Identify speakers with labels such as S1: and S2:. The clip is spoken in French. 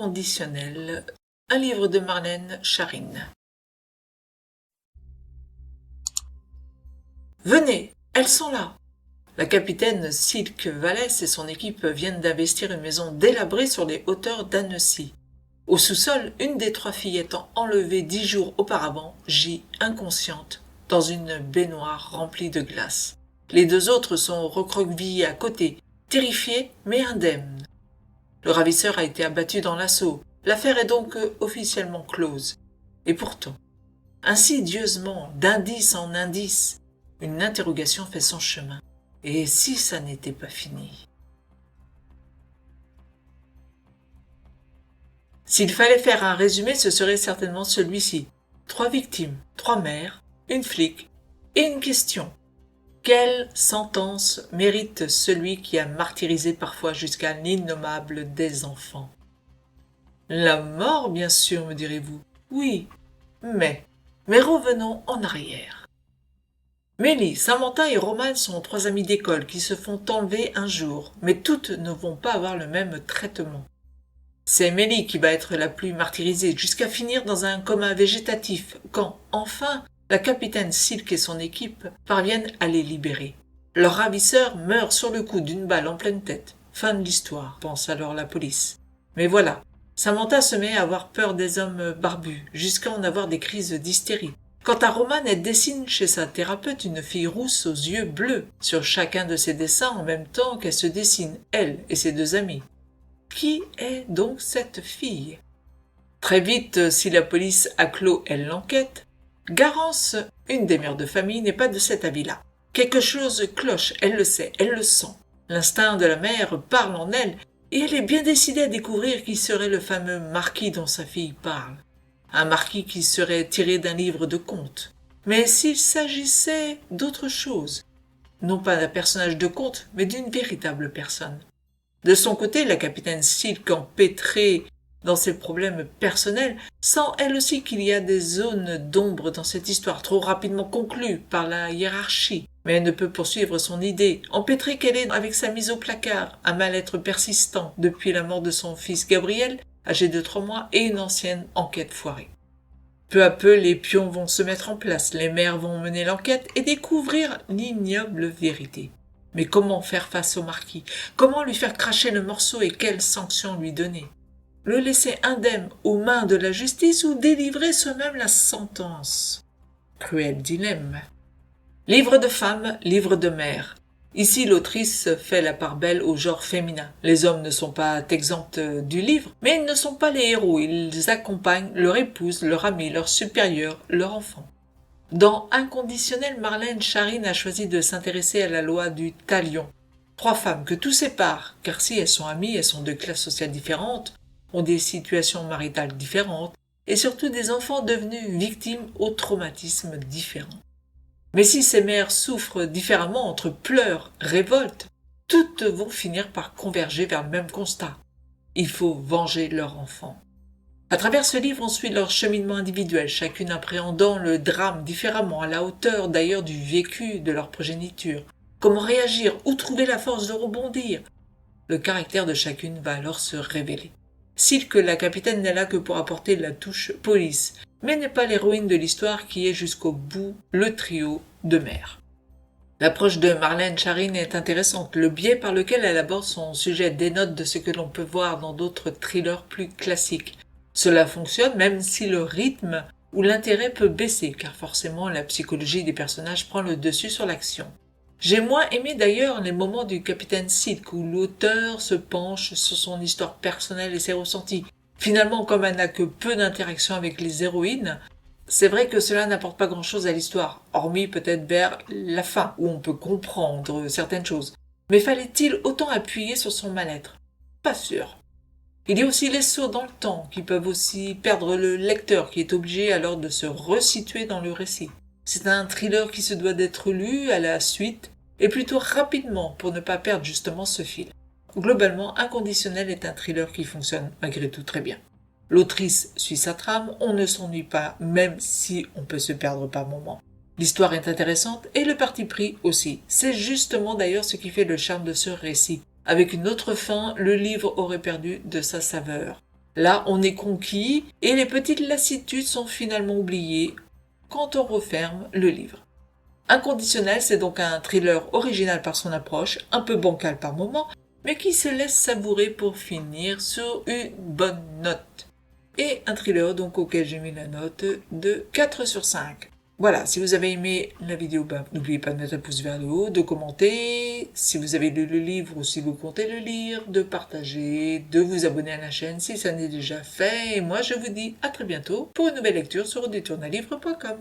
S1: Inconditionnel, un livre de Marlène Scharine. Venez, elles sont là. La capitaine Silke Vallès et son équipe viennent d'investir une maison délabrée sur les hauteurs d'Annecy. Au sous-sol, une des 3 filles étant enlevée 10 jours auparavant gît inconsciente dans une baignoire remplie de glace. Les 2 autres sont recroquevillées à côté, terrifiées mais indemnes. Le ravisseur a été abattu dans l'assaut. L'affaire est donc officiellement close. Et pourtant, insidieusement, d'indice en indice, une interrogation fait son chemin. Et si ça n'était pas fini? S'il fallait faire un résumé, ce serait certainement celui-ci. 3 victimes, 3 mères, une flic et une question. Quelle sentence mérite celui qui a martyrisé parfois jusqu'à l'innommable des enfants? La mort, bien sûr, me direz-vous. Oui, mais revenons en arrière. Mélie, Samantha et Romane sont 3 amies d'école qui se font enlever un jour, mais toutes ne vont pas avoir le même traitement. C'est Mélie qui va être la plus martyrisée jusqu'à finir dans un coma végétatif quand, enfin, la capitaine Silke et son équipe parviennent à les libérer. Leur ravisseur meurt sur le coup d'une balle en pleine tête. Fin de l'histoire, pense alors la police. Mais voilà, Samantha se met à avoir peur des hommes barbus, jusqu'à en avoir des crises d'hystérie. Quant à Romane, elle dessine chez sa thérapeute une fille rousse aux yeux bleus sur chacun de ses dessins en même temps qu'elle se dessine, elle et ses 2 amis. Qui est donc cette fille? Très vite, si la police a clos elle l'enquête, Garance, une des mères de famille, n'est pas de cet avis-là. Quelque chose cloche, elle le sait, elle le sent. L'instinct de la mère parle en elle, et elle est bien décidée à découvrir qui serait le fameux marquis dont sa fille parle. Un marquis qui serait tiré d'un livre de contes. Mais s'il s'agissait d'autre chose, non pas d'un personnage de conte, mais d'une véritable personne. De son côté, la capitaine Silke, empêtrée dans ses problèmes personnels, sent elle aussi qu'il y a des zones d'ombre dans cette histoire trop rapidement conclue par la hiérarchie. Mais elle ne peut poursuivre son idée, empêtrée qu'elle est avec sa mise au placard, un mal-être persistant depuis la mort de son fils Gabriel, âgé de 3 mois, et une ancienne enquête foirée. Peu à peu, les pions vont se mettre en place, les mères vont mener l'enquête et découvrir l'ignoble vérité. Mais comment faire face au marquis? Comment lui faire cracher le morceau et quelles sanctions lui donner? Le laisser indemne aux mains de la justice ou délivrer soi-même la sentence? Cruel dilemme. Livre de femme, livre de mère. Ici, l'autrice fait la part belle au genre féminin. Les hommes ne sont pas exempts du livre, mais ils ne sont pas les héros. Ils accompagnent leur épouse, leur ami, leur supérieur, leur enfant. Dans Inconditionnel, Marlène Scharine a choisi de s'intéresser à la loi du talion. 3 femmes que tout sépare, car si elles sont amies, elles sont de classes sociales différentes, ont des situations maritales différentes, et surtout des enfants devenus victimes aux traumatismes différents. Mais si ces mères souffrent différemment entre pleurs, révoltes, toutes vont finir par converger vers le même constat. Il faut venger leur enfant. À travers ce livre, on suit leur cheminement individuel, chacune appréhendant le drame différemment, à la hauteur d'ailleurs du vécu de leur progéniture. Comment réagir, où trouver la force de rebondir? Le caractère de chacune va alors se révéler. Silke, la capitaine, n'est là que pour apporter la touche police, mais n'est pas l'héroïne de l'histoire qui est jusqu'au bout le trio de mères. L'approche de Marlène Scharine est intéressante. Le biais par lequel elle aborde son sujet dénote de ce que l'on peut voir dans d'autres thrillers plus classiques. Cela fonctionne même si le rythme ou l'intérêt peut baisser, car forcément la psychologie des personnages prend le dessus sur l'action. J'ai moins aimé d'ailleurs les moments du capitaine Silke où l'auteur se penche sur son histoire personnelle et ses ressentis. Finalement, comme elle n'a que peu d'interaction avec les héroïnes, c'est vrai que cela n'apporte pas grand-chose à l'histoire, hormis peut-être vers la fin, où on peut comprendre certaines choses. Mais fallait-il autant appuyer sur son mal-être? Pas sûr. Il y a aussi les sauts dans le temps, qui peuvent aussi perdre le lecteur, qui est obligé alors de se resituer dans le récit. C'est un thriller qui se doit d'être lu à la suite, et plutôt rapidement pour ne pas perdre justement ce fil. Globalement, Inconditionnel est un thriller qui fonctionne malgré tout très bien. L'autrice suit sa trame, on ne s'ennuie pas, même si on peut se perdre par moments. L'histoire est intéressante et le parti pris aussi. C'est justement d'ailleurs ce qui fait le charme de ce récit. Avec une autre fin, le livre aurait perdu de sa saveur. Là, on est conquis et les petites lassitudes sont finalement oubliées quand on referme le livre. Inconditionnel, c'est donc un thriller original par son approche, un peu bancal par moments, mais qui se laisse savourer pour finir sur une bonne note. Et un thriller donc auquel j'ai mis la note de 4 sur 5. Voilà, si vous avez aimé la vidéo, n'oubliez pas de mettre un pouce vers le haut, de commenter, si vous avez lu le livre ou si vous comptez le lire, de partager, de vous abonner à la chaîne si ça n'est déjà fait. Et moi je vous dis à très bientôt pour une nouvelle lecture sur détournalivre.com.